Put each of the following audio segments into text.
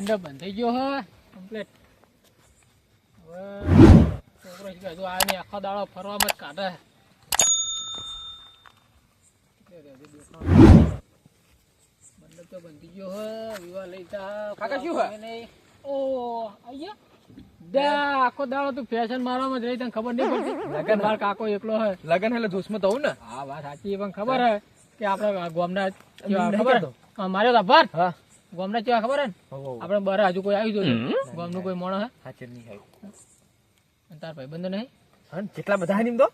મંડપ બંધાઈ ગયો હે કમ્પ્લીટ. હવે છોકરો છે હજુ આ ને આખો દાડો ફરવામાં જ કાઢે. મંડપ તો બંધી ગયો હે. વિવાહ લઈ જા કાકા શું હે? ઓ આયા દા આખો દાડો તું ફેશન મારવામાં જ રહી, તને ખબર નહીં પડતી. લગન માર કાકો એકલો હે. લગન એટલે જોશમાં તો હોઉં ને. હા વાત સાચી, પણ ખબર હે કે આપણે ગામના કેવા ખબર માર્યો તા ભાર. હા ગામના કેવા ખબર હે ને આપણે બારે હજુ કોઈ આવી જોયું ગામનું કોઈ મોણો હે હાચર નહીં આવ્યું. અને તાર ભાઈબંધો નહીં હા જેટલા બધા હે નીમ તો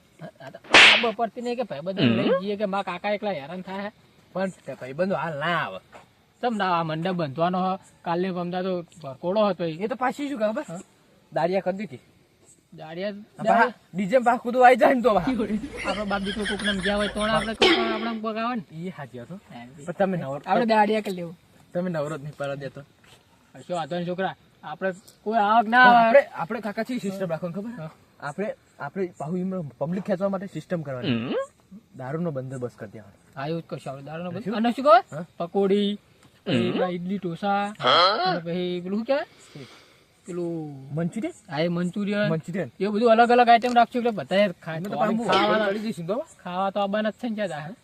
ખબર પડતી નહીં કે ભાઈબંધો લઈ જઈએ કે મારા કાકા એકલા હેરાન થાય. પણ તે ભાઈબંધો હાલ ના આવે. ચમ ના આ મંડપ બંધવાનો હે. કાલની પમદા તો ભરકોડો હતો એ તો પાછી શું ખબર દાડિયા કરી દીધી. દાડિયા ડીજે પાછ કુદું આવી જાય ને તો આપડે બાપ દીકરો કોકને ગયા હોય તો આપણે આપણે બગાવે ને. એ હાજી હતો પણ તમે નવરો આપણે દાડિયા કરી લેવું. તમે નવરો જ નહીં પર દેતો. શું વાંધો નહીં છોકરા, આપણે કોઈ આવક ના આવે. આપણે કાકા છે સિસ્ટમ રાખવાનું ખબર આપણે પબ્લિક ખેંચવા માટે સિસ્ટમ કરવાની. દારૂનો બંદોબસ્ત કરી દેવાનો. હા એવું જ કરશું આપણે દારૂનો બંધ. અને શું કહે પકોડી પછી પેલા ઈડલી ઢોસા અને પછી પેલું શું કહેવાય પેલું મંચુરિયન. હા એ મંચુરિયન મંચુરિયન એ બધું અલગ અલગ આઈટમ રાખશું એટલે બધા ખાવા ખાવા તો આવવાના જ છે ને ત્યાં.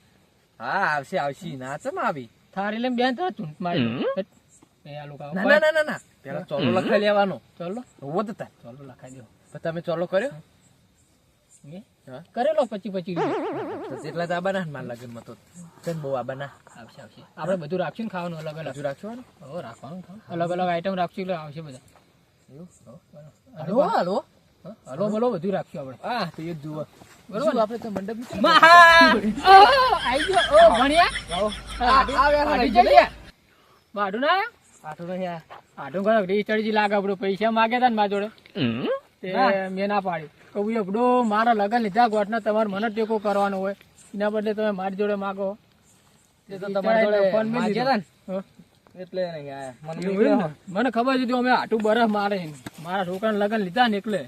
હા આવશે આવશે ના ચમ આવી થારી લઈને બેન તો ચૂંટ મારી ના પેલા ચોલો લખાઈ લેવાનો. ચલો વધતા ચલો લખાઈ દો. તમે ચોલો કર્યો કરેલો 25 જેટલા તો આબાના માર લગનમાં તો બહુ આબાના આવશે આવશે. આપણે બધું રાખશું ને ખાવાનું અલગ અલગ રાખશું રાખવાનું અલગ અલગ આઈટમ રાખશું એટલે આવશે બધા. હલો હલો હલો બોલો બધું રાખશું આપણે. હા તો એ જ જુઓ બરોબર આપણે તો મંડપ આવી ગયો. ઓ ભણિયા બાડું ના આટું કરે ચડી લાગે આપડે પૈસા માગે તા ને મારા જોડે તે મેં ના પાડી કહું એકડો મારા લગન લીધા ગોઠના તમારે મને ટેકો કરવાનો હોય એના બદલે તમે મારી જોડે માગો એટલે મને ખબર છે અમે આટું બરફ મારે મારા છોકરાને લગન લીધા ને એટલે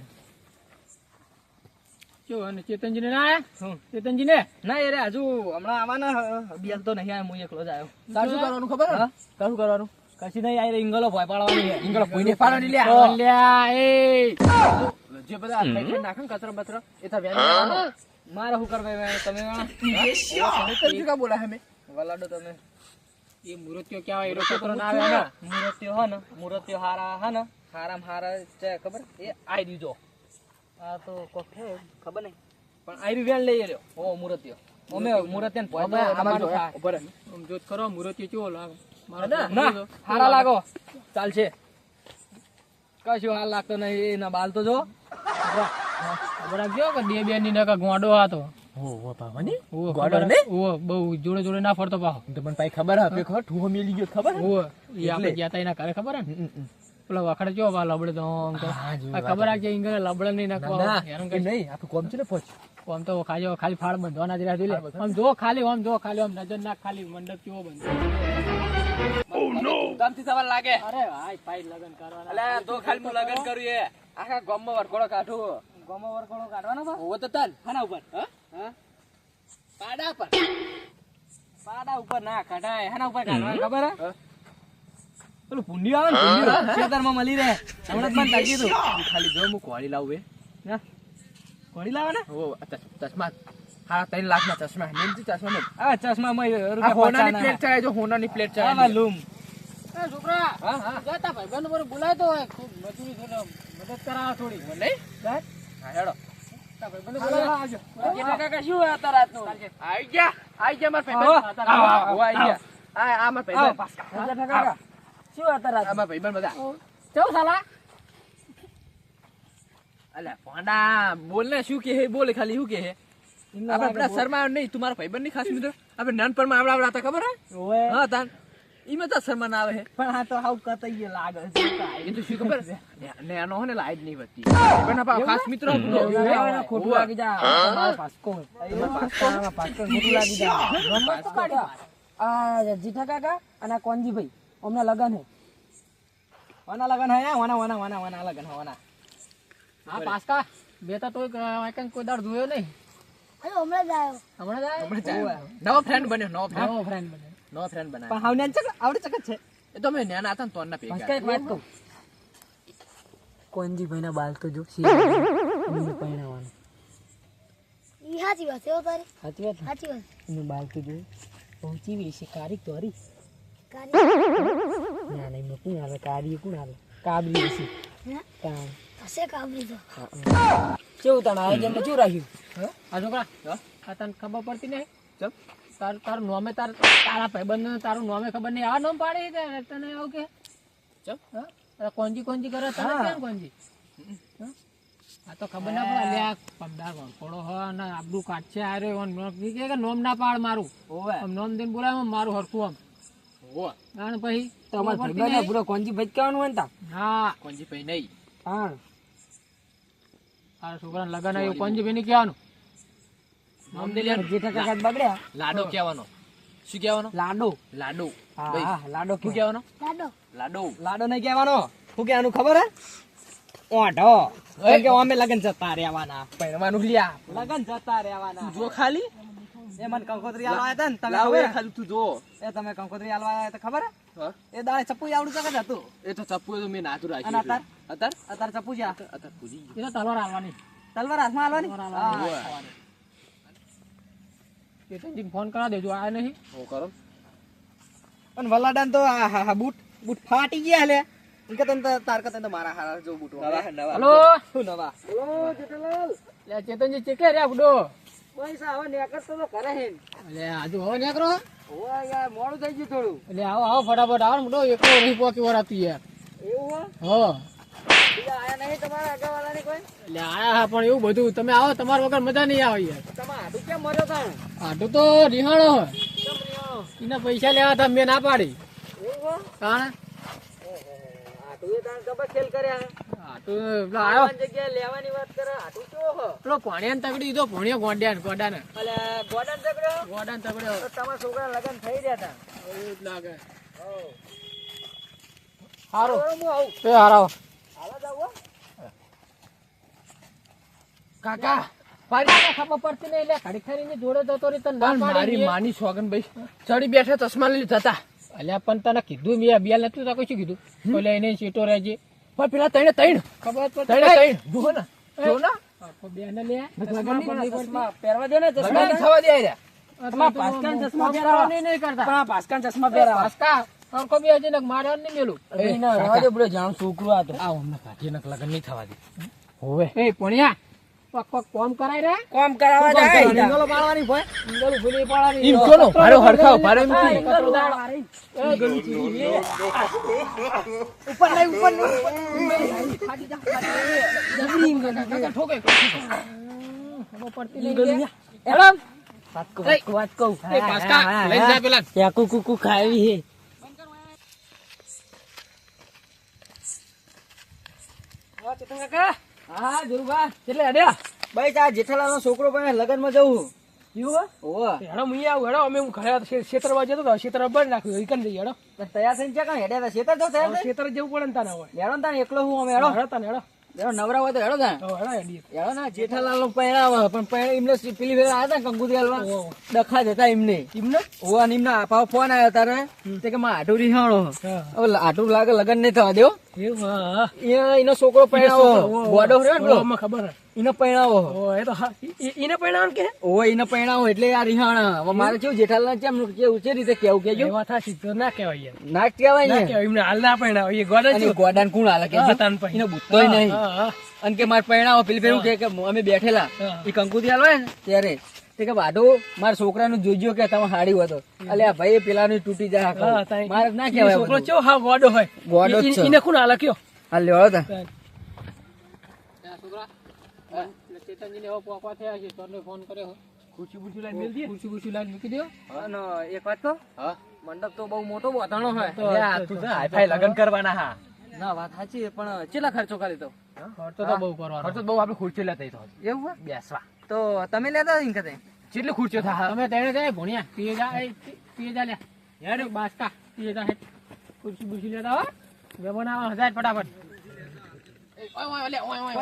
ચેતનજી ને ના આયા ચેતનજી ને ના યાર હજુ હમણાં આવવાના બિયાલ તો નહીં આવ્યો હું એકલો જ આવ્યો. શું કરવાનું ખબર શું કરવાનું કશી નહીં આ ઇંગલો ભોય પાડવાની ઇંગલો ભોયને પાડવાની લ્યા એ જે બધા નાખે ને કચરો બચરો એ તો મારે શું કરવા તમે કા બોલા હમે વલાડો તમે એ મૂર્તિઓ કેવાય એ છોકરો ના આવે ને મૂર્તિઓ હે ને મૂર્તિઓ હારા હે ને હારા છે ખબર એ આઈ દીજો આ તો કોક છે ખબર નહીં પણ આઈ વેણ લઈ રહ્યો ઓ મૂર્તિઓ અમે મૂર્તિને અમે ઉપર આમ જોત કરો મૂર્તિઓ કેવો લાગે ના હારા લાગો ચાલશે કશું હાલ લાગતો નહીં એના બાલ તો જો રાખજો કે બે ની નકા ગોંડો હતો બહુ જોડે જોડે ના ફરતો પાહો મને પાઈ ખબર હે ઠુહો મેલી ગયો ખબર એ આપણે ગયા તા એના ઘરે ખબર હે પેલા વખડે જો લબડે તો ખબર આ ઇંગલે લબડે નહીં નાખવા નહીં આપડે કોમ છે ને પહોંચ આમ તો ખાલી ફાળ બંધવાના જ રહ્યા લે આમ જો ખાલી આમ નજર નાખ ખાલી મંડપ કેવો બંધ લાગે અરે ભાઈ ભાઈ લગન કરવાના અલે તો ખાલી હું લગન કરું એ આખા ગામમાં વરઘોડો કાઢું ગામમાં વરઘોડો કાઢવાનો બા હોવો તો તાન ખાના ઉપર હા પાડા ઉપર ના કાઢાય હાના ઉપર કાઢવા ખબર હે પેલું પુંડી આવે ને ખેતરમાં મળી રહે હમણાં મને તાકી દઉં ખાલી જો હું કોળી લાવું ના કોણી લાવે ને ઓ ચશ્મા હા 3 લાખના ચશ્મા મેલજી ચશ્મા ને આ ચશ્મા માં હોનાની પ્લેટ ચડાય જો હોનાની પ્લેટ ચડાય લૂમ એ છોકરા હા જતા ભાઈ બંધ પર બોલાય તો હોય ખૂબ મજૂરી થોડો મદદ કરાવ થોડી નહીં હા હેડો તા ભાઈ બંધ બોલાય આવજો કાકા શું હતા રાતનું આવી ગયા માર ભાઈબંધ આવી ગયા આ માર ભાઈબંધ કાકા શું હતા રાત આ માર ભાઈબંધ બધા કેવું સાલા અલ્યા પોંડા બોલ ને શું કે હે બોલે ખાલી શું કે હે આપણે પેલા શર્મા નહીં તું મારા ભાઈબંધ ની ખાસ મિત્ર આપણે નાનપણમાં આવડા હતા ખબર હે હા તાન ઈમાં તો શર્મા ના આવે હે પણ આ તો હાવ કતઈ લાગે એ તો શું ખબર ને આનો હે ને લાઈટ નહીં વધતી પણ આપા ખાસ મિત્ર ખોટું લાગી જા પાસ્કો ખોટું લાગી જા આ જીઠા કાકા અને કોનજી ભાઈ અમને લગન હે વાના લગન હે વાના લગન હે વાના હા પાસ્કા બેટા તો કોઈ દાડ જોયો નહીં હમણાં જ આવ્યો નવો ફ્રેન્ડ બન્યો નવો ફ્રેન્ડ બન્યો પણ હાવને આવડે ચકત છે એ તો મેં નાના હતા ને તો ના ભાસ્કર ભેગા એક વાત કહું, કોંજીભાઈ ના બાલ તો જો પહેણાવાનું. ઈ સાચી વાત છે હો તારી. સાચી વાત ને? સાચી વાત. એનું બાલ તો જો પહોંચી વેશે કારીક તો હરી. કારી. ના નહીં મેં કોણ આવે કારી કોણ આવે કાબરી વેશે હે? તાણ થશે કાબરી તો. કેવું તાણ આયોજન ને શું રાખ્યું? આ છોકરા હા? આ તને ખબર પડતી નહીં ચમ તારું નામે તારા ભાઈબંધ તારું નામે ખબર નહીં આ નામ પાડી કે તને એવું કે ચમ હા? આ કોંજી કોંજી કરે તને હા. કેમ કોંજી હા? આ તો ખબર ના પડે લે આ પમદાર થોડો હ ને આબડું કાઢશે આ રહ્યો કે નોમ ના પાડ મારું ઓવે આમ નોમ દઈને બોલાવે આમ મારું હરખું આમ હોવે અને પછી તમાર ખબર પડતી ભાઈબંધ નહીં? પૂરો કોંજીભાઈ જ કહેવાનું હોય ને તા હા કોંજીભાઈ નહીં હા આ છોકરાને લગન આવ્યું કોંજી ભાઈ ને કહેવાનું નામ દે લે જેઠા કાકા બગડ્યા લાડો કહેવાનો શું કહેવાનો લાડો લાડો હા ભાઈ હા લાડો શું કહેવાનો કહેવાનો દાદો. લાડો લાડો નહીં કહેવાનો શું કહેવાનું ખબર હે ઓઢો કેમ કે અમે લગન જતા રહેવાના પહેરવાનું લ્યા લગન જતા રહેવાના તું જો ખાલી એ મને કંકોત્રી આલવા આવ્યા હતા ને તમે લાવ ખબર એ હે? ખાલી તું જો એ તમે કંકોત્રી આલવા આવ્યા હતા ખબર હે? હા? એ દાડે ચપ્પુ આવડું ચકત હતું એ તો ચપ્પુ તો મેં નાતું અને રાખ્યું અતાર? અત્યાર અત્યારે ચપ્પુ છે આ. અત્યાર પૂજી એ તો તલવાર આવવાની તલવાર હાથમાં આલવાની તલવાર હા. આવવાની. ચેતનજીને ફોન કરા દેજો આ નહીં હો કરો પણ વલાડાન તો આ બૂટ બૂટ ફાટી ગયા લે ઈ કે તને તો તાર કરતા તો મારા હારા જો બૂટ નવા હલો શું નવા હેલો જેઠાલાલ લે ચેતનજી ચેકે રે બુડો પૈસા હવે નેકળતો તો કરે હે લે આજુ હવે નીકળો ઓય યાર મોડું થઈ ગયું થોડું એટલે આવો આવો ફટાફટ આવો ને બુડો એકલો રહી પોકી વરાતી યાર એવું હે હો બીજા આયા નહીં તમારા આગળવાળાની કોઈ એટલે આયા હા પણ એવું બધું તમે આવો તમારા વગર મજા નહીં આવે યાર તમારા હાડું કેમ મર્યો તાણ આટલું તો રિહાણો હોય કેમ રહ્યો એના પૈસા લેવા હતા મેં ના પાડી એવું હે કારણ હાડું એ તાણ ગબર ખેલ કર્યા હે આટલું પેલો આવ્યો આવાની જગ્યાએ લેવાની વાત કરે હાડું કેવો હે પેલો પોણિયાને તગડી દીધો પોણિયો ગોડાને અલે ગોડાન તગડ્યો ગોડાને તગડ્યો તો તમારા છોકરા લગન થઈ રહ્યા તા એવું જ લાગે હો સારું હું આવું એ હારાવો હાલો જાવ હો કાકા પાડી ખબર પડતી નહીં એટલે ઘડી ખરીને જોડે જતો રહી તને ના પણ પાડી મારી મેં. માની સોગન ભાઈ ચડી બેઠા ચશ્મા લઈ જતા અલ્યા પણ તને કીધું મેં બે નતું તો કશું કીધું ઓલે એને સીટો રહેજે પણ પેલા તઈને તૈણ ખબર તઈને તૈણ જુઓ ને જો ને આખો બેને લે ચશ્મા પહેરવા દે ને લગન ચશ્મા નહીં થવા દે આર્યા. તમારા ભાસ્કર ચશ્મા પહેરાવા. નહીં કરતા પણ આ ભાસ્કર ચશ્મા પહેરાવા. ભાસ્કા આખો બે હજી મારે નહીં મેલું અરે ના, રહેવા દે બુડો, જાણ છોકરો આ તો. આ અમને કાઢી નક લગન નહીં થવા દે હોવે એ પોણિયા પક પક કોમ કરાય રે કોમ કરાવવા જાય. ઈંગલો પાડવાની ભોય ઈંગલો ભૂલી પાડવાની ઈમ કોનો ભારો હરખાવ ભારો એમ કી. ઈંગલો વાળી. ઉપર લઈ, ઉપર લઈ. જબરી ઈંગલો. ઠોકે ખબર પડતી નહીં ઈંગલો કે. લ્યા. હેલો. વાત કહું, એ, વાત કહું. એ ભાસ્કા લઈને જા પેલા ત્યાં કુકુ કુ ખાવી હે. હા, ધ્રુવભા. એટલે અડ્યા ભાઈ આ જેઠાલાલનો છોકરો પણ લગનમાં જવું. એવું ઓહો. હેડો હું આવું હેડો અમે હું ઘરે ક્ષેત્રમાં જતો હતો ક્ષેત્ર બંધ નાખ્યું ઈ કન જઈએ હેડો તૈયાર થઈને ક્યાં હેડ્યા તા? શેતર તો થયા છે? ક્ષેત્ર જેવું પડે ને તાને હોય હેડો ને તાને એકલો હું અમે હેડો. હેડો તાને હેડો હેડો, નવરા હોય તો હેડો તાને. હેડો હેડીએ હેડો ના, જેઠાલાલનો પૈણાવો, પણ પૈણા એમને પેલી ફેર આવ્યા તા ને કંકુતરી હાલવા. ઓહો. ડખા જતા એમને. એમને ઓવા ને એમના આપાઓ ફોન આવ્યો તારે તે કે માં આટું રીહાણો. હા હવે આટું લાગે લગન નહીં થવા દેવો. એવું હા એનો છોકરો પૈણાવો. ગોડો રહ્યો ને પેલો, અમને ખબર હે એનો પૈણાવો. ઓ એ તો હા ઈને પરિણામ કે ઓવે એનો પૈણાવો એટલે આ રીહાણા. હવે મારે કેવું જેઠાલાલ કેમ કેવું છે રીતે કેવું કેજો. એવા થાશી તો ના કહેવાય યાર ના કહેવાય ના ને. કહેવાય એમને હાલ ના પરિણામ એ ગોડા અને છે ગોડાને કોણ હાલે કે હા, તાન પછી. એનો બુદ્ધોય નહીં. હા હા અને કે મારે પૈણાવો પેલી ફેર કે અમે બેઠેલા હા. એ કંકુતી હાલવાય ને ત્યારે તે કે બાઢો મારા છોકરાનું જોઈજો કે તમે હાડી હતો. અલે આ ભાઈ પેલાનું તૂટી જાય આખું. હા તાઈ. મારે ના ઈ કહેવાય છોકરો બધું. ચો હા ગોડો હોય ગોડો જ છે. ઈને કોણ હાલ કયો હાલ લેવાડો તા. છોકરા ચેતનજીને એવો પોકવા થયા છે તને ફોન કર્યો ખુરશી બુરશી લઈને મેલ દે. ખુરશી બુરશી લાઈન મૂકી દો અને એક વાત કહું, હા મંડપ તો બહુ મોટો બોધાણો હોય. લ્યા, તું તો હાઈફાઈ લગન કરવાના હા ના વાત સાચી છે, પણ કેટલા ખર્ચો કરી તો ખર્ચો તો બહુ કરવાનો ખર્ચો તો બહુ આપણે ખુરશી લેતા તો એવું હોય? બેસવા તો તમે લેતા ઇન કદે કેટલી ખુરશીઓ થાય તમે તેણે જાય ભણ્યા પીએ જા પીએ જા લે યાર બાસ્કા પીએ જા હે ખુરશી બુરશી લેતા હો બે બનાવો હજાર ફટાફટ ઓય ઓય લે ઓય ઓય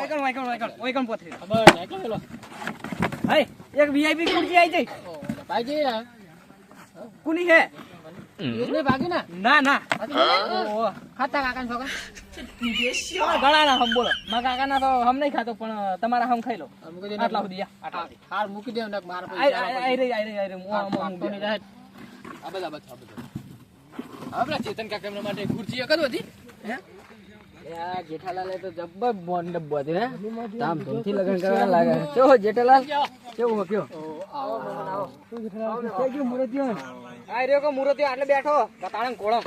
ઓય કણ પોથરી. ખબર છે કે પેલો હે, એક વીઆઈપી ખુરશી આવી જઈ. ભાઈજી કુની હે? એને ભાગી ને ના ના ખાતા કાકાને છોકરા તમારા ઘણા ના હમ બોલો મારા કાકાના તો હમ નહીં ખાતો પણ તમારા હમ ખાઈ લો આટલા સુધી યા, આટલા સુધી. હાર મૂકી દે ને મારા આઈ રહી હું પૈસા આ બધા હવે પેલા ચેતન કાકા એમના માટે ખુરશી એક જ હતી હે જેઠાલાલે તો જબ્બર બોન્ડ ડબ્બો હતી ને ધામધૂમથી લગ્ન કરવા લાગે કેવો જેઠાલાલ કેવું કયો આ રહ્યો કો મુરતિયો આટલે બેઠો તાણંગ કોળમ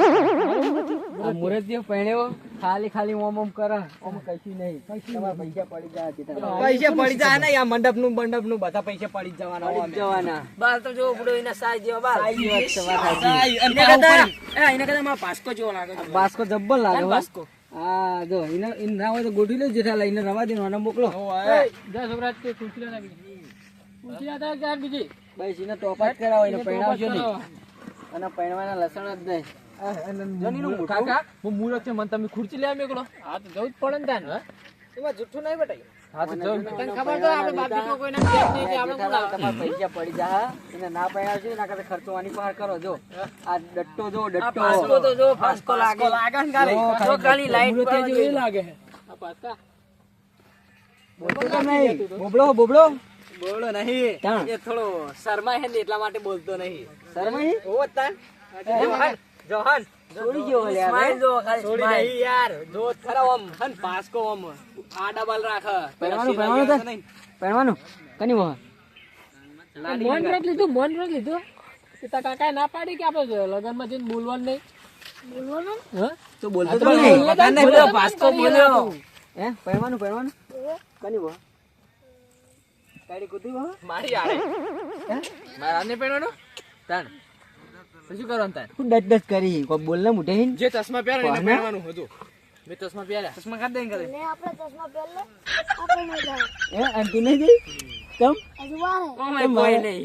મુરતીઓ પહેણ્યો ખાલી ઓમ કરે ઓમ કશું નહીં તમારા પૈસા પડી જાય જેઠાલાલ. પૈસા પડી જાય ને આ મંડપ નું બધા પૈસા પડી જ જવાના પડી જ જવાના બાલ તો જો બુડો એના સાઈ જેવા બાલ સાઈ જેવા જ છે, વાત સાચી. એના કરતા મારા પાસ્કો જેવો લાગે છે. બાસ્કો જબ્બર લાગે હો. બાસ્કો. હા જો એને ના હોય તો ગોઠવી લે જેઠાલાલ એને રવા દેવાનો અને મોકલો જા છોકરા તે ખુરશી લેતા ખુરશી લેતા કે યાર બીજી બસ એને ટોપાટ કરાવો એને પહેણાવજો નહીં અને પહેણવાના લસણ જ નહીં જનીનું મોઢું. કાકા હું મુરત છે મને તમે ખુરશી લેવા મેકલો હા તો જવું જ પડે ને તાન એમાં જુઠ્ઠું નહીં બટાઈ હા તો મને જવું. તને ખબર તો આપણે બાપ દીકરો કોઈને કેમ નહીં કે આપણે જેઠાલાલ બોલાવે. તમારા પૈસા પડી જા એને ના પહેણાવજો એના કરતા ખર્ચો આની પાર કરો જો આ ડટ્ટો જો ડટ્ટો પાસ્કો તો જો પાસ્કો લાગે ને ખાલી જો જો ખાલી લાઈટ મુરતિયા પર જેવું એ લાગે આ પાસ્તા બોલતો કેમ નહીં બોબડો બોલો નહીં તાણ. એ થોડો શરમાય છે ને એટલા માટે બોલતો નહીં શરમાઈ ઓ તાન જોહાન છોડી ગયો લે યાર. સ્માઈલ જો ખાલી છોડી નહીં યાર જો ખરા ઓમ હન પાસ્કો ઓમ આડા બાલ રાખ પહેણવાનું પહેણવાનું કની મોહ મોન વ્રત લીધું કે તારા કાકાએ ના પાડી કે આપણે લગનમાં જઈને બોલવાનું નહીં બોલવાનું હા તો બોલતો તો તો નહીં કાકા ને બોલ્યો પાસ્કો બોલ્યો હે પહેણવાનું કની મોહ કાડી કુતી મોહ મારી આડે મારા ને પહેરવાનો તાન તો શું કરવાનું તાન હું ડટ કરી કોઈ બોલને મુઠે હિન જે ચશ્મા પહેરે એને કોને? પહેરવાનું હતું મેં ચશ્મા પહેર્યા ચશ્મા કાઢ દે કરે ને આપણે ચશ્મા પહેરલે આપણે નહીં જાય હે અને તું નહીં જઈ કેમ હજુ વાર હે ઓ માય કોઈ નહીં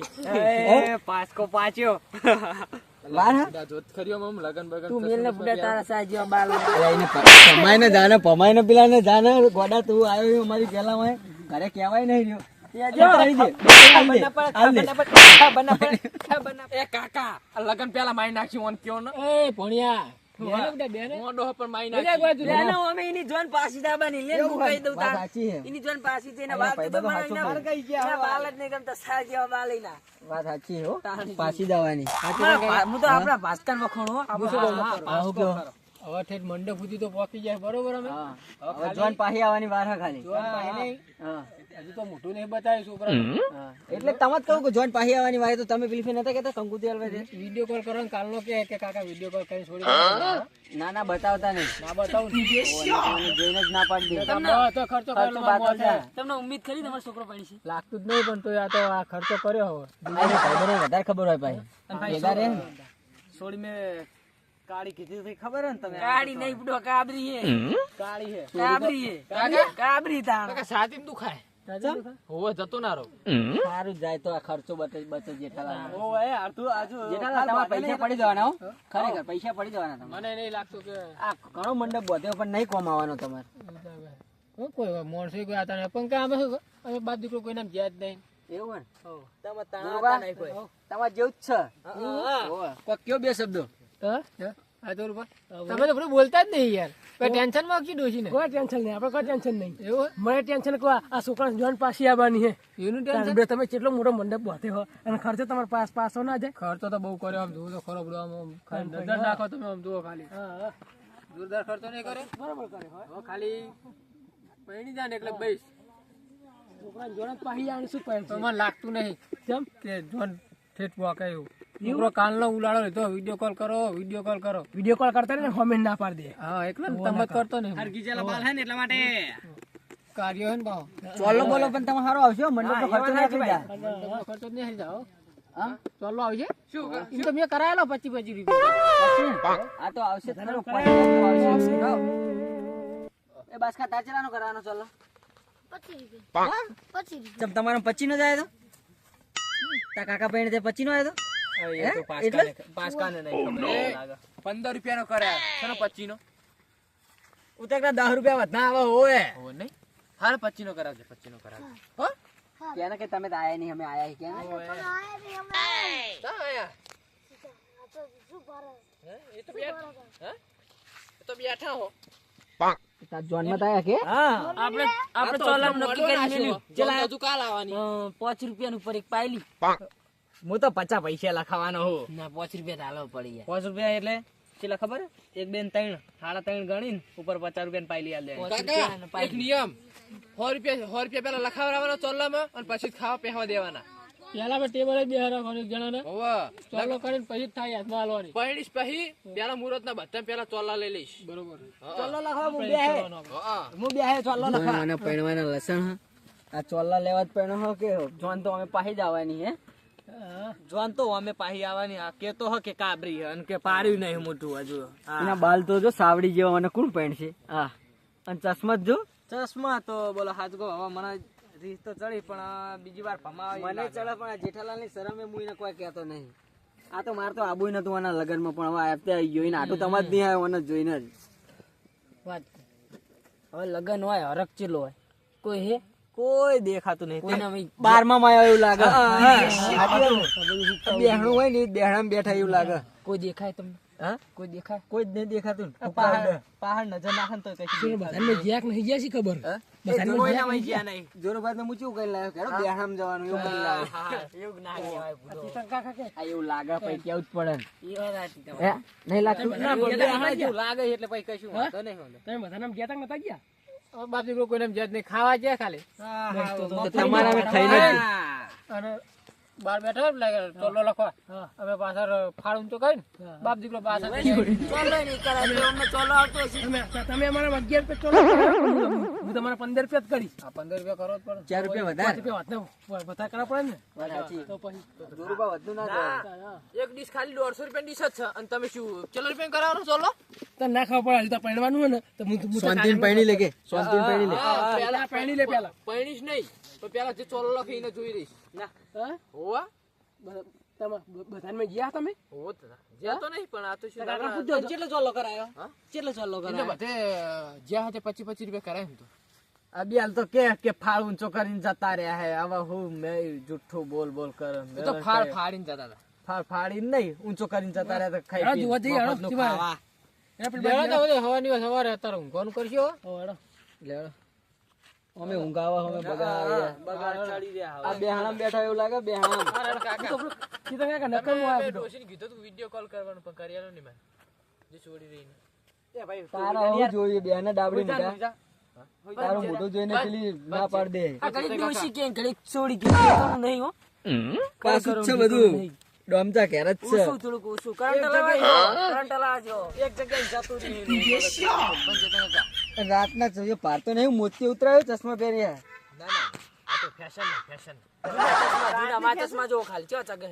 એ પાસ્કો પાચ્યો વાર હા જોત ખરીઓ મમ લગન બગન તું મેલ ને બુડા તારા સાઈ જેવા બાલ એને પમાઈને જાને પમાઈને પેલા ને જાને ગોડા તું આવ્યો અમારી પેલા માં ઘરે કહેવાય નહીં રહ્યો એ કાકા આ લગન પેલા મારી નાખ્યું ઓન કયો ને એ ભણ્યા બેને બેટા બેને મોડો પણ મારી બેને નાખ્યું કોઈ તું લેનો અમે એની જોન પાસી દાબાની લે હું કહી દઉં તાર સાચી હે એની જોન પાસી જઈને એના વાત તો ભાઈ બધો મારા હાચો ગઈ ગયા બાલ જ નહીં ગમતા સા જેવા બાલ એના વાત સાચી હે હો પાછી જવાની હું તો આપણા ભાસ્કર વખોણો આવું કયો હવે ઠેઠ મંડપ સુધી તો પહોંચી જાય બરોબર અમે હવે જોન પાહી આવવાની વાર હે ખાલી જોન પાહી નહીં હા હજુ તો મોઢું નહીં બતાવ્યું છોકરા હા. એટલે તમે જ કહું કે જોન પાહી આવવાની વાર તો તમે પેલી ફેર નતા કહેતા કંકુતી હલવે છે વિડીયો કોલ કરો ને કાલનો કે કાકા વિડીયો કોલ કરીને છોડી દો. ના ના બતાવતા નહીં ના બતાવું ને. જોઈને જ ના પાડી દે તમને તો ખર્ચો ખર્ચો કરેલો બાતો મોં છે. છે. તમને ઉમ્મીદ કરી તમારો છોકરો પડી છે લાગતું જ નહીં પણ તો આ તો આ ખર્ચો કર્યો હવે આને ભાઈબંધને વધારે ખબર હોય ભાઈ ભેગા રહે ને. સોડી મે કાળી કીધી તો ખબર હે ને તમે કાળી નહીં બડો કાબરી હે કાળી હે કાબરી હે કાબરી તાણ કાકા સાતીમ દુખાય હોવે જતો ના રહો સારું જાય તો આ ખર્ચો બચે જેઠાલાલ હોવે અડધું આજુ જેઠાલાલ તમારા પૈસા પડી જવાના હો ખરેખર પૈસા પડી જવાના તમારે મને નહીં લાગતું કે આ ઘણો મંડપ બધો પણ નહીં કોમાવાનો તમારે હું કોઈ માણસો કોઈ આતા નહીં પણ કે અમે શું અમે બાપ દીકરો કોઈ નામ જ્યાં જ નહીં એવું ને તમે જોવા? નહીં કોઈ તમારે જેવું જ છે કોઈ કયો બે શબ્દો આ તો રૂપા તમે તો બધું બોલતા જ નહીં યાર કોઈ ટેન્શન માં કી ડોશી ને કોઈ ટેન્શન નહીં આપણે કોઈ ટેન્શન નહીં એવું મને ટેન્શન કોઈ આ છોકરા જોન પાછી આવવાની છે એનું ટેન્શન બે તમે કેટલો મોટો મંડપ બાંધે હો અને ખર્ચો તમારે પાસો ના જાય ખર્ચો તો બહુ કર્યો આમ જોવો તો ખરો બધો આમ ખાલી નજર નાખો તમે આમ જુઓ ખાલી જોરદાર ખર્ચો નહીં કરે બરાબર કરે હવે ખાલી પૈણી જાય ને એટલે બઈશ છોકરા જોન પાછી આવવાની શું પહેલ તો મને લાગતું નહીં કેમ કે જોન ઠેઠ વાકે એવું છોકરો કાલનો ઉલાળો લીધો વિડીયો કોલ કરો વિડીયો કોલ કરતા ને કોમેન્ટ ના પાડી દે હા એકલા ને તમે કરતો નહીં ગીજેલા બાલ હે ને એટલા માટે કાર્યો હે ને ભાવ ચોલો બોલો પણ તમે સારો આવશો મંડપ તો ખર્ચો ના કરી જાય ખર્ચો જ નહીં જાઓ હા ચાલો આવશે શું એમ તો મેં કરાયેલો 25 રૂપિયા આ તો આવશે ખરો 50 આવશે એ બાસકા તાચરાનો કરવાનો ચાલો 25 રૂપિયા 25 રૂપિયા ચમ તમારો 25 નો જાય તો તા કાકા પૈણે તે 25 નો આવ્યો તો એ તો પાસકાને નહીં ખબર લાગે 15 રૂપિયાનો કર્યા છનો 25 નો ઉતરતા 10 રૂપિયા વધના આવે હોવે હો નહીં હાલ 25 નો કરાવજો 25 નો કરાવજો હો કેને કે તમે તો આયા નહીં અમે આયા કે તમે આયા નહીં અમે આયા. તા આયા તો શું ભરે હે? એ તો બેઠા હો તાર જોનમાં તાયા કે આપણે ચોલામ નક્કી કરી મેલ્યું. ચલા હજુ કાલ આવવાની 5 રૂપિયાનું પર એક પાયલી હું તો 50 પૈસા લખાવાનો હું ના 5 રૂપિયા હાલવા પડી ગયા 5 રૂપિયા એટલે કેટલા ખબર હે? એક બેન 3 સાડા 3 ગણીને ઉપર 50 રૂપિયા પાયલી આલ દે એક નિયમ 100 રૂપિયા પેલા લખાવરાવાના ચોલ્લામાં અને પછી જ ખાવા પહેવા દેવાના પેલા બે ટેબલ જ બેહરા એક જણાને હોવે ચોલો કરીને પછી જ થાય હાથમાં હાલવાની. પૈણીશ પછી પેલા મુહૂર્ત ના બધા પેલા ચોલ્લા લઈ લઈશ બરોબર. ચોલ્લો લખાવ હું બે હે હા હું બે હે ચોલ્લો લખાવ મને પૈણવાના લસણ આ ચોલ્લા લેવા જ પૈણો હો કે જોન તો અમે પાહી જ આવવાની હે જોન તો અમે પાહી આવવાની આ કેતો હ કે કાબરી હે અને કે પાર્યું નહીં મોટું હજુ એના બાલ તો જો સાવડી જેવા મને કોણ પેન્ટ છે હા અને ચશ્મા જ જો ચશ્મા તો બોલો હાથ ગો હવે મને રીત તો ચડી પણ આ બીજી વાર ભમાવી મને ચડે પણ આ જેઠાલાલ ની શરમે મુઈને કોઈ કહેતો નહીં આ તો મારે તો આબુય નતું આના લગનમાં પણ હવે આપતે આવી ગયો એને આટું તમારે જ નહીં આવ્યો મને જોઈને જ વાત હવે લગન હોય હરક ચીલો હોય કોઈ હે કોઈ દેખાતું નહીં કોઈના 12માં માં આવ્યો એવું લાગે બેહણું હોય ને બેહણામાં બેઠા એવું લાગે કોઈ દેખાય તમને હા કોઈ દેખાય કોઈ જ નહીં દેખાતું ને. પહાડ નજર નાખે ને તો કઈ બધાને જ્યાક નહીં ગયા છે ખબર કોઈનામાં ગયા નહીં જોરોબાદ ને મૂચું કઈ લાવ્યો કેરો બેહણામાં જવાનું એવું કઈ લાવ્યો એવું ના કહેવાય ભૂલો. આ એવું લાગે પછી કેવું જ પડે ને હે નહીં લાગતું ના, પણ બેહાડા જેવું લાગે એટલે પછી કશું વાંધો નહીં હોને. તમે બધાને ગયા તા નતા ગયા હવે બાપ દીકરો કોઈને એમ જજ નહીં ખાવા જાય ખાલી તો તમારા અમે ખાઈને જ અને બાર બેઠા હોય ને ચોલો લખવા અમે પાછળ ફાળું તો કઈ ને બાપ દીકરો પાછળ તમે અમારા 11 રૂપિયા ચોલો હું તમારા 15 રૂપિયા જ કરીશ આ 15 રૂપિયા કરો જ પડે. 4 રૂપિયા વધારે રૂપિયા વધારે કરવા પડે ને વાત સાચી. તો પછી જોરુબા વધુ ના જવાય. એક ડીશ ખાલી 150 રૂપિયા ડીશ જ છે અને તમે શું ચલો રૂપિયા કરાવવાનો ચોલો તો ના ખાવા પડે હજી તો પહેરવાનું હોય ને તો હું શાંતિને પૈણી લે કે શાંતિને પૈણી લે પેલા પહેણી લે પેલા પૈણીશ નહીં તો પેલા જે ચોલો લખીને જોઈ રહીશ હા હોવા તમે બધાને ગયા તમે હોવો જ હતા. જ્યાં તો નહીં પણ આ તો શું કાકા પૂછજો કેટલો ચોલ્લો કરાયો કેટલો ચોલ્લો એટલે કરાયો બધે જ્યાં hatte 25 રૂપિયા કરાય ને તો આ બેલ તો કે ફાળ ઊંચો કરીને જતા રહ્યા હે હવે હું મેં જુઠ્ઠું બોલ કર એ તો ફાડીને જતા હતા ફાડીને નહીં ઊંચો કરીને જતા રહ્યા તો ખાઈ હેડો પીને જોવા જઈએ, હેડો, મફતનું શિવાય. ખાવા. એને પેલી બેડા બાજુ તો બધે હવાની વાત સવારે અત્યારે ઊંઘવાનું કરશો. હેડો. લે હેડો. અમે ઊંઘાવા અમે બગાડ ચડી રહ્યા આ બેહાણામાં બેઠા એવું લાગે બેહાણામાં સીધા કાકા નકરું આ બધું. ડોશીને કીધું તું વિડિયો કોલ કરવાનું પણ કરી આલો નહીં મેં જે છોડી રહીને તારા હું જોઈએ બેને ડાબડી મૂકા તારું મોઢું જોઈને પેલી ના પાડ દે આ ઘડી ડોશી કે ઘડી છોડી કે કરવાનું નહીં હો પાછું જ છે બધું ડોમચા ઘેર જ છે થોડુંક ઓછું કરંટ લાવજો એક જગ્યાએ જતું નહીં રાતના જોઈએ પાર તો નહીં મોતી ઉતરાયો ચશ્મા પહેર્યા ના ના આ તો ફેશન ફેશન જૂના માં ચશ્મા જો ખાલી ચો ચગે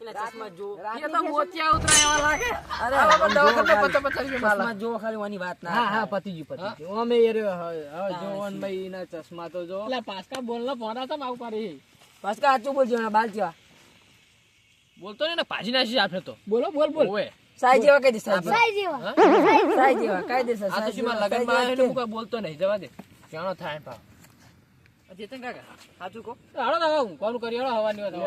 એના ચશ્મા જો એ તો મોતિયા ઉતરાય એવા લાગે અરે ચશ્મા જો ખાલી વાની વાત ના હા હા પતિજી અમે યાર હવે જોવન ભાઈ ના ચશ્મા તો જો એટલે પાસ્કા બોલના પોણા તો આવું પાડી. પાછા સાચું બોલજો ના બાલ જેવા બોલતો નહીં ને ભાજી નાખી આપણે તો બોલો બોલ ઓએ સાઈ જેવા કઈ દે સાઈ સાઈ જેવા સાઈ જેવા કાયદેસર આ તો શું માં લગનમાં આવ્યો એટલે હું કોઈ બોલતો નહીં જવા દે જાણો થાય ભાવ ચેતન કાકા સાચું કહો હાલો તો હવે ઊંઘવાનું કરી હાલો હવાની વાત હવે.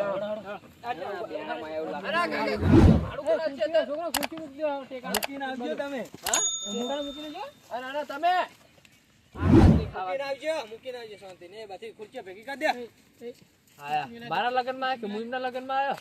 અરે કાકા છોકરો ખુરશી મૂકી દો ટેકા. મૂકીને આવજો તમે ટેકા મૂકીને જો. અરે તમે મૂકીને આવજો શાંતિ ને બાકી ખુરચી ભેગી કરી દે મારા લગનમાં આવ્યો કે મુઈમના લગનમાં આવ્યો